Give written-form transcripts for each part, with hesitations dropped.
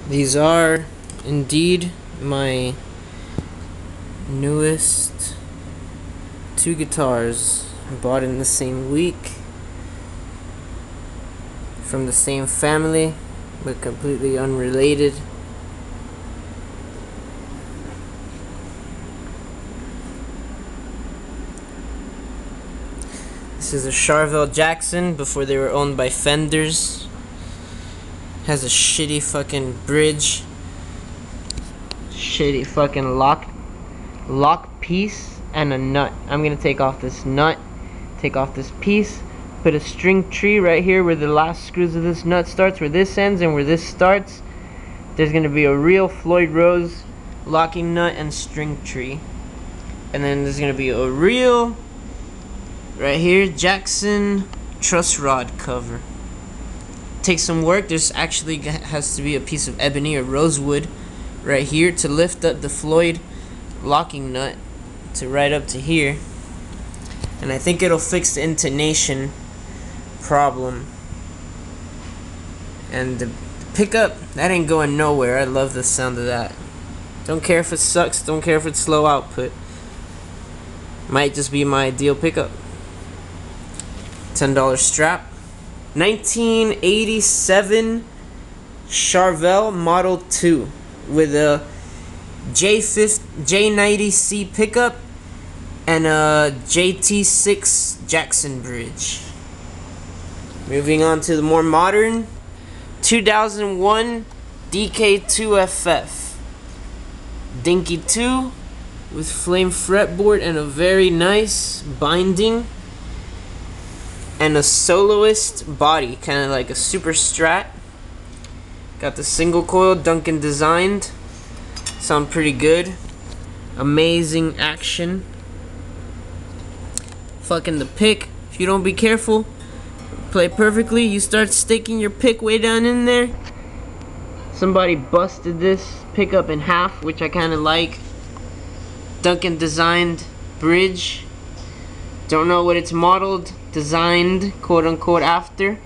These are indeed my newest two guitars. I bought in the same week from the same family, but completely unrelated. This is a Charvel Jackson before they were owned by Fenders. Has a shitty fucking bridge, shitty fucking lock piece, and a nut. I'm gonna take off this nut, take off this piece, put a string tree right here where the last screws of this nut starts, where this ends and where this starts. There's gonna be a real Floyd Rose locking nut and string tree, and then there's gonna be a real right here Jackson truss rod cover. Takes some work. There's actually has to be a piece of ebony or rosewood right here to lift up the Floyd locking nut to right up to here, and I think it'll fix the intonation problem. And the pickup, that ain't going nowhere. I love the sound of that. Don't care if it sucks, don't care if it's slow output. Might just be my ideal pickup. $10 strap. 1987 Charvel Model 2 with a J90C pickup and a JT6 Jackson bridge. Moving on to the more modern 2001 DK2FF Dinky 2 with flame fretboard and a very nice binding and a soloist body, kind of like a super strat. Got the single coil Duncan designed. Sound pretty good. Amazing action. Fucking the pick, if you don't be careful, play perfectly, you start sticking your pick way down in there. Somebody busted this pickup in half, which I kind of like. Duncan designed bridge. Don't know what it's modeled, designed, quote unquote, after,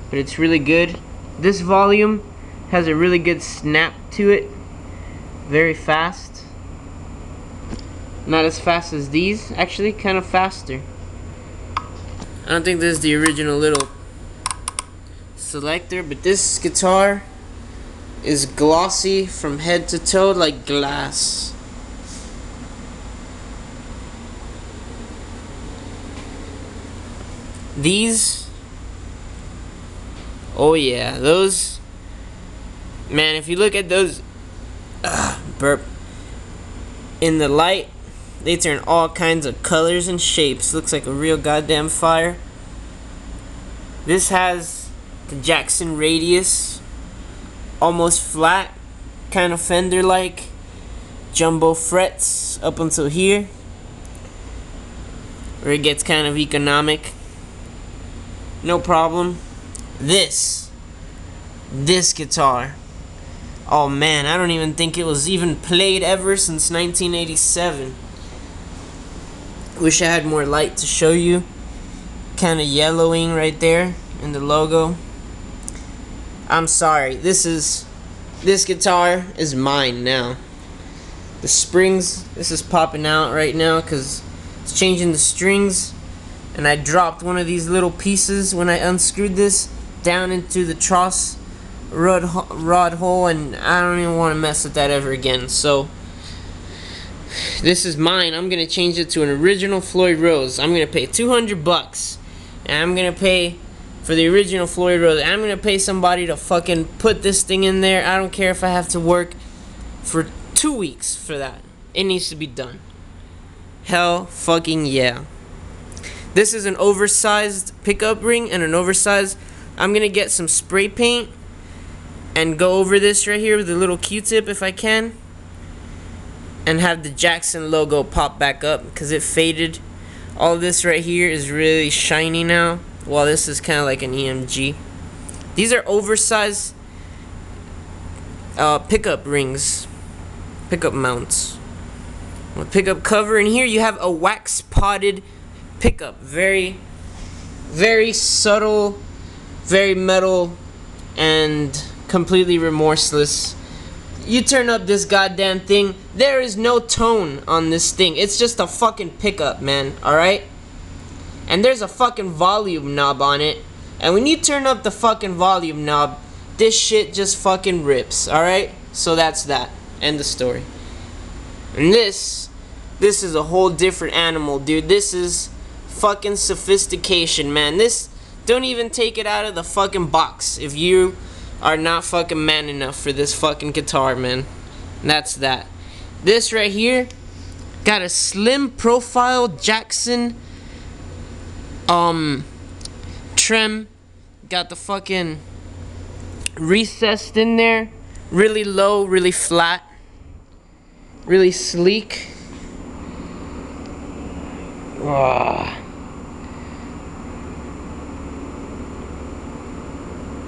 but it's really good. This volume has a really good snap to it. Very fast. Not as fast as these, actually, kind of faster. I don't think this is the original little selector, but this guitar is glossy from head to toe like glass. These, oh yeah, those, man, if you look at those, burp, in the light, they turn all kinds of colors and shapes. Looks like a real goddamn fire. This has the Jackson radius, almost flat, kind of Fender-like, jumbo frets up until here, where it gets kind of economic. No problem. This guitar, oh man, I don't even think it was even played ever since 1987. Wish I had more light to show you. Kind of yellowing right there in the logo. I'm sorry, this guitar is mine now. The springs, this is popping out right now because it's changing the strings. And I dropped one of these little pieces when I unscrewed this down into the truss rod hole, and I don't even want to mess with that ever again. So this is mine. I'm gonna change it to an original Floyd Rose. I'm gonna pay $200, and I'm gonna pay for the original Floyd Rose. I'm gonna pay somebody to fucking put this thing in there. I don't care if I have to work for 2 weeks for that. It needs to be done. Hell fucking yeah. This is an oversized pickup ring and an oversized. I'm gonna get some spray paint and go over this right here with a little Q-tip if I can, and have the Jackson logo pop back up because it faded. All this right here is really shiny now, while this is kind of like an EMG. These are oversized pickup rings, pickup mounts. A pickup cover, and here you have a wax potted pickup. Very, very subtle, very metal, and completely remorseless. You turn up this goddamn thing, there is no tone on this thing. It's just a fucking pickup, man, alright? And there's a fucking volume knob on it. And when you turn up the fucking volume knob, this shit just fucking rips, alright? So that's that. End of story. And this is a whole different animal, dude. This is fucking sophistication, man. This, don't even take it out of the fucking box if you are not fucking man enough for this fucking guitar, man. And that's that. This right here got a slim profile Jackson trim. Got the fucking recessed in there, really low, really flat, really sleek.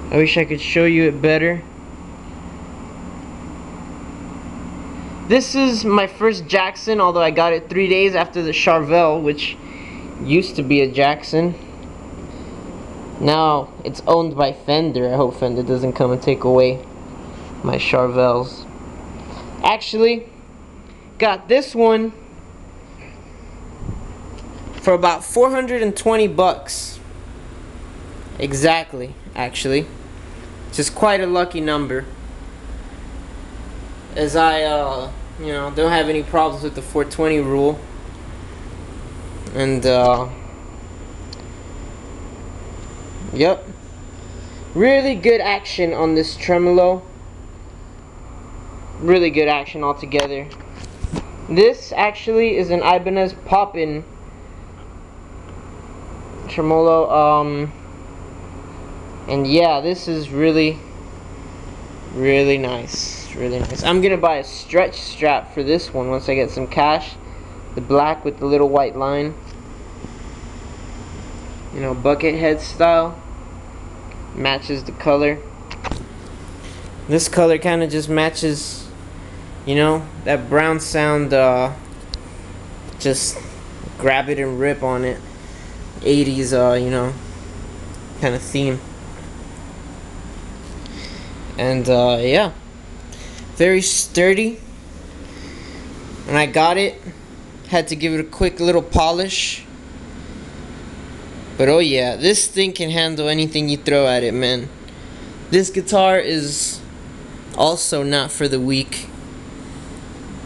I wish I could show you it better. This is my first Jackson, although I got it 3 days after the Charvel, which used to be a Jackson. Now it's owned by Fender. I hope Fender doesn't come and take away my Charvels. Actually, got this one for about 420 bucks. Exactly, actually. Just quite a lucky number, as I you know, don't have any problems with the 420 rule. And yep, really good action on this tremolo. Really good action altogether. This actually is an Ibanez Poppin' tremolo. And yeah, this is really nice. Really nice. I'm gonna buy a stretch strap for this one once I get some cash. The black with the little white line. You know, bucket head style. Matches the color. This color kind of just matches, you know, that brown sound. Just grab it and rip on it. 80s, you know, kind of theme. And yeah, very sturdy. And I got it, had to give it a quick little polish. But oh yeah, this thing can handle anything you throw at it, man. This guitar is also not for the weak.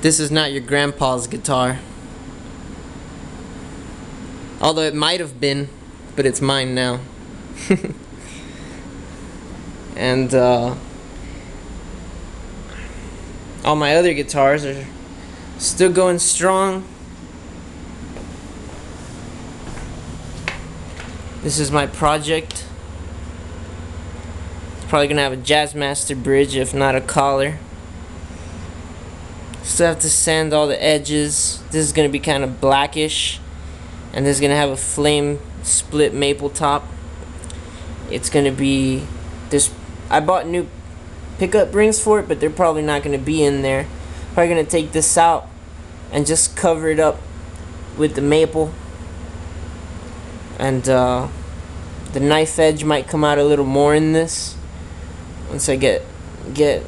This is not your grandpa's guitar. Although it might have been, but it's mine now. And all my other guitars are still going strong. This is my project. It's probably gonna have a Jazzmaster bridge, if not a collar. Still have to sand all the edges. This is gonna be kind of blackish, and this is gonna have a flame split maple top. It's gonna be this. I bought new pickup rings for it, but they're probably not going to be in there. Probably going to take this out and just cover it up with the maple. And the knife edge might come out a little more in this once I get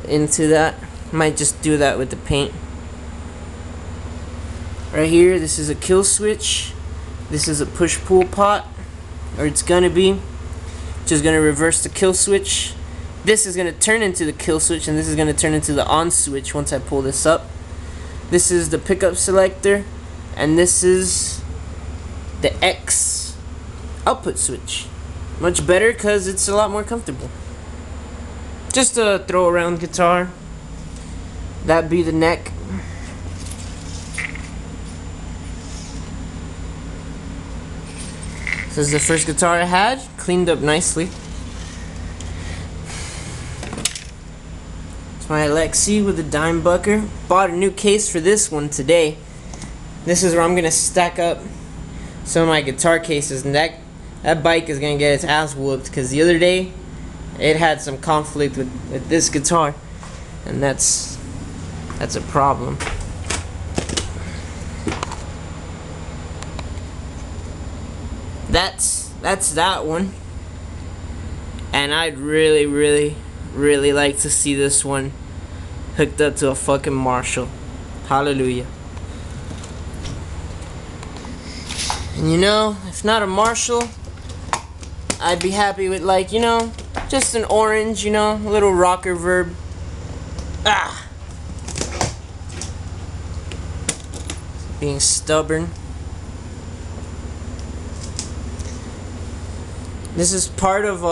into that. Might just do that with the paint. Right here, this is a kill switch. This is a push-pull pot, or it's going to be. Just going to reverse the kill switch. This is going to turn into the kill switch, and this is going to turn into the on switch once I pull this up. This is the pickup selector, and this is the X output switch. Much better because it's a lot more comfortable. Just a throw around guitar. That'd be the neck. This is the first guitar I had, cleaned up nicely. It's my Alexi with a dime bucker. Bought a new case for this one today. This is where I'm gonna stack up some of my guitar cases, and that bike is gonna get its ass whooped because the other day it had some conflict with this guitar, and that's a problem. That's that one. And I'd really really like to see this one hooked up to a fucking Marshall. Hallelujah. And you know, if not a Marshall, I'd be happy with, like, you know, just an orange, you know, a little rocker verb. Ah! Being stubborn. This is part of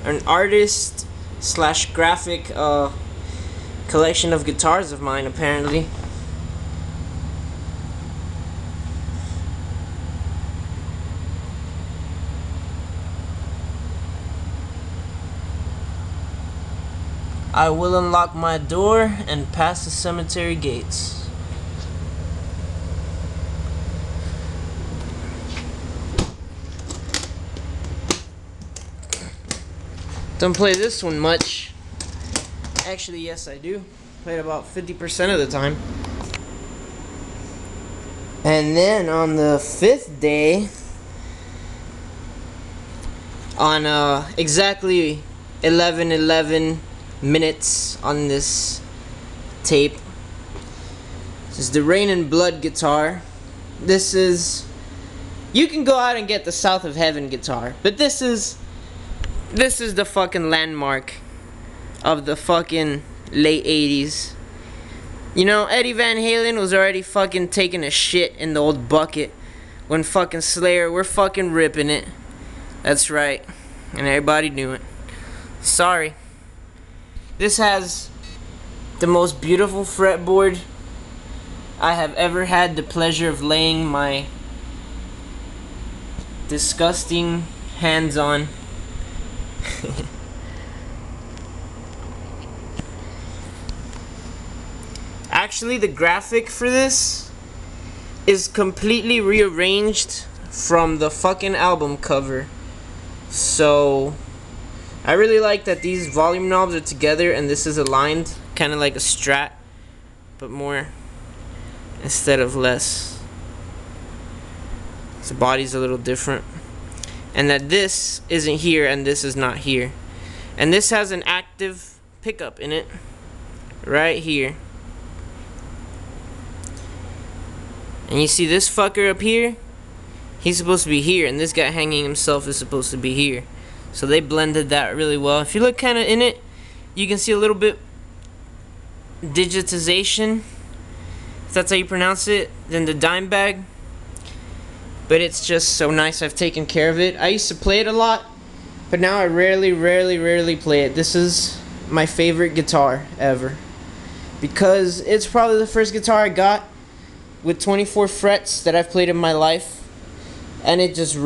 an artist / graphic collection of guitars of mine, apparently. I will unlock my door and pass the cemetery gates. Don't play this one much. Actually, yes, I do. Play it about 50% of the time. And then on the 5th day, on exactly 11 minutes on this tape, this is the Rain and Blood guitar. This is, you can go out and get the South of Heaven guitar, but this is the fucking landmark of the fucking late 80s. You know, Eddie Van Halen was already fucking taking a shit in the old bucket when fucking Slayer were fucking ripping it. That's right. And everybody knew it. Sorry. This has the most beautiful fretboard I have ever had the pleasure of laying my disgusting hands on. Actually, the graphic for this is completely rearranged from the fucking album cover. So I really like that these volume knobs are together and this is aligned, kind of like a Strat, but more instead of less. So the body's a little different. And that this isn't here and this is not here. And this has an active pickup in it right here. And you see this fucker up here? He's supposed to be here, and this guy hanging himself is supposed to be here. So they blended that really well. If you look kind of in it, you can see a little bit digitization, if that's how you pronounce it, than the dime bag. But it's just so nice. I've taken care of it. I used to play it a lot, but now I rarely play it. This is my favorite guitar ever, because it's probably the first guitar I got with 24 frets that I've played in my life, and it just